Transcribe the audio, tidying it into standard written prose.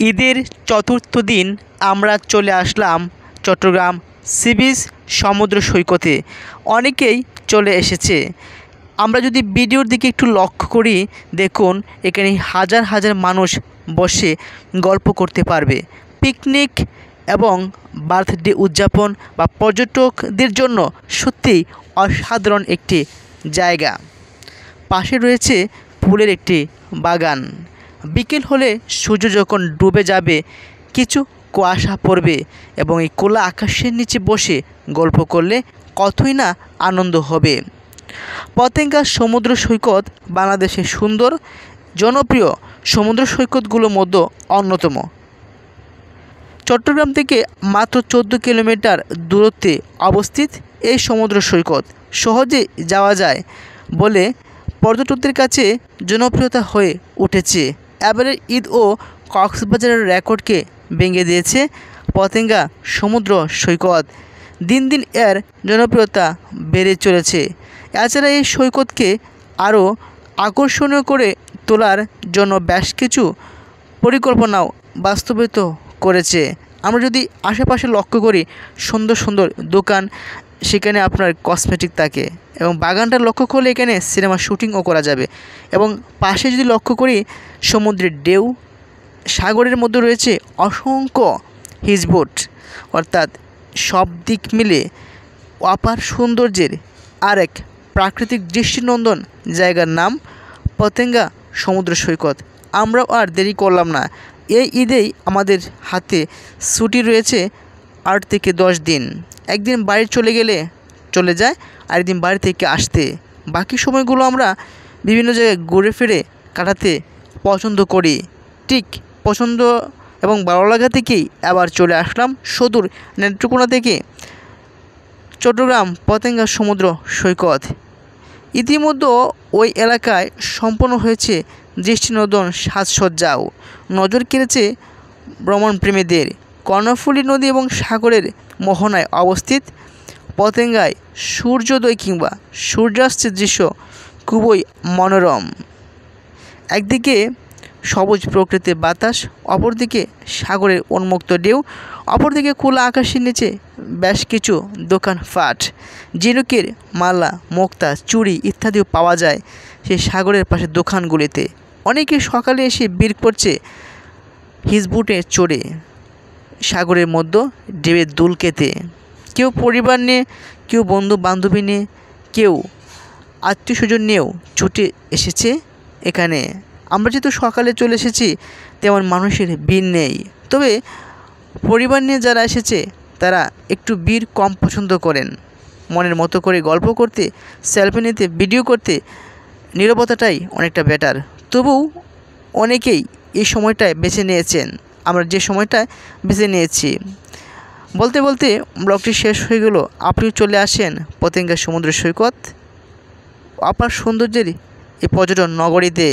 ঈদের চতুর্থ দিন আমরা চলে আসলাম চট্টগ্রাম সি বিচ সমুদ্র সৈকতে। অনেকেই চলে এসেছে। আমরা যদি ভিডিওর দিকে একটু লক্ষ্য করি, দেখুন এখানে হাজার হাজার মানুষ বসে গল্প করতে পারবে। পিকনিক এবং বার্থডে উদযাপন বা পর্যটকদের জন্য সত্যিই অসাধারণ একটি জায়গা। পাশে রয়েছে ফুলের একটি বাগান। বিকেল হলে সূর্য যখন ডুবে যাবে, কিছু কুয়াশা পড়বে এবং এই খোলা আকাশের নিচে বসে গল্প করলে কতই না আনন্দ হবে। পতেঙ্গা সমুদ্র সৈকত বাংলাদেশের সুন্দর জনপ্রিয় সমুদ্র সৈকতগুলোর মধ্যে অন্যতম। চট্টগ্রাম থেকে মাত্র 14 কিলোমিটার দূরত্বে অবস্থিত এই সমুদ্র সৈকত সহজে যাওয়া যায় বলে পর্যটকদের কাছে জনপ্রিয়তা হয়ে উঠেছে। এবারের ঈদ ও কক্সবাজারের রেকর্ডকে ভেঙে দিয়েছে পতেঙ্গা সমুদ্র সৈকত। দিন দিন এর জনপ্রিয়তা বেড়ে চলেছে। এছাড়া এই সৈকতকে আরও আকর্ষণীয় করে তোলার জন্য বেশ কিছু পরিকল্পনাও বাস্তবায়িত করেছে। আমরা যদি আশেপাশে লক্ষ্য করি, সুন্দর সুন্দর দোকান, সেখানে আপনার কসমেটিক থাকে এবং বাগানটা লক্ষ্য করলে এখানে সিনেমা শুটিংও করা যাবে। এবং পাশে যদি লক্ষ্য করি, সমুদ্রের ঢেউ, সাগরের মধ্যে রয়েছে অসংখ্য হিজবোট, অর্থাৎ সব দিক মিলে অপার সৌন্দর্যের আরেক প্রাকৃতিক দৃষ্টিনন্দন জায়গার নাম পতেঙ্গা সমুদ্র সৈকত। আমরাও আর দেরি করলাম না। এই ঈদেই আমাদের হাতে ছুটি রয়েছে 8 থেকে 10 দিন। একদিন বাড়ি চলে গেলে চলে যায়, আরেকদিন বাড়ি থেকে আসতে। বাকি সময়গুলো আমরা বিভিন্ন জায়গায় ঘুরে ফিরে কাটাতে পছন্দ করি। ঠিক পছন্দ এবং ভালো লাগা থেকেই আবার চলে আসলাম সুদূর নেত্রকোনা থেকে চট্টগ্রাম পতেঙ্গা সমুদ্র সৈকত। ইতিমধ্যে ওই এলাকায় সম্পন্ন হয়েছে দৃষ্টিনন্দন সাজসজ্জাও নজর কেড়েছে ভ্রমণপ্রেমীদের। কর্ণফুলী নদী এবং সাগরের মোহনায় অবস্থিত পতেঙ্গায় সূর্যোদয় কিংবা সূর্যাস্তের দৃশ্য খুবই মনোরম। একদিকে সবুজ প্রকৃতির বাতাস, অপরদিকে সাগরের উন্মুক্ত ঢেউ, অপরদিকে খোলা আকাশের নিচে বেশ কিছু দোকানপাট, ঝিনুকের মালা, মুক্তা, চুড়ি ইত্যাদিও পাওয়া যায় সেই সাগরের পাশে দোকানগুলিতে। অনেকে সকালে এসে ভিড় করছে হিজবোটে চড়ে সাগরের মধ্যে ঢেউয়ে দুল খেতে। কেউ পরিবার নিয়ে, কেউ বন্ধু বান্ধবী নিয়ে, কেউ আত্মীয় স্বজন নিয়েও ছুটে এসেছে এখানে। আমরা যেহেতু সকালে চলে এসেছি, তেমন মানুষের ভিড় নেই। তবে পরিবার নিয়ে যারা এসেছে তারা একটু ভিড় কম পছন্দ করেন। মনের মতো করে গল্প করতে, সেলফি নিতে, ভিডিও করতে নীরবতাটাই অনেকটা বেটার। তবুও অনেকেই এই সময়টায় বেছে নিয়েছেন। আমরা যে সময়টায় বেছে নিয়েছি। বলতে বলতে ব্লগটি শেষ হয়ে গেল। আপনিও চলে আসেন পতেঙ্গা সমুদ্র সৈকত, অপার সৌন্দর্যের এই পর্যটন নগরীতে।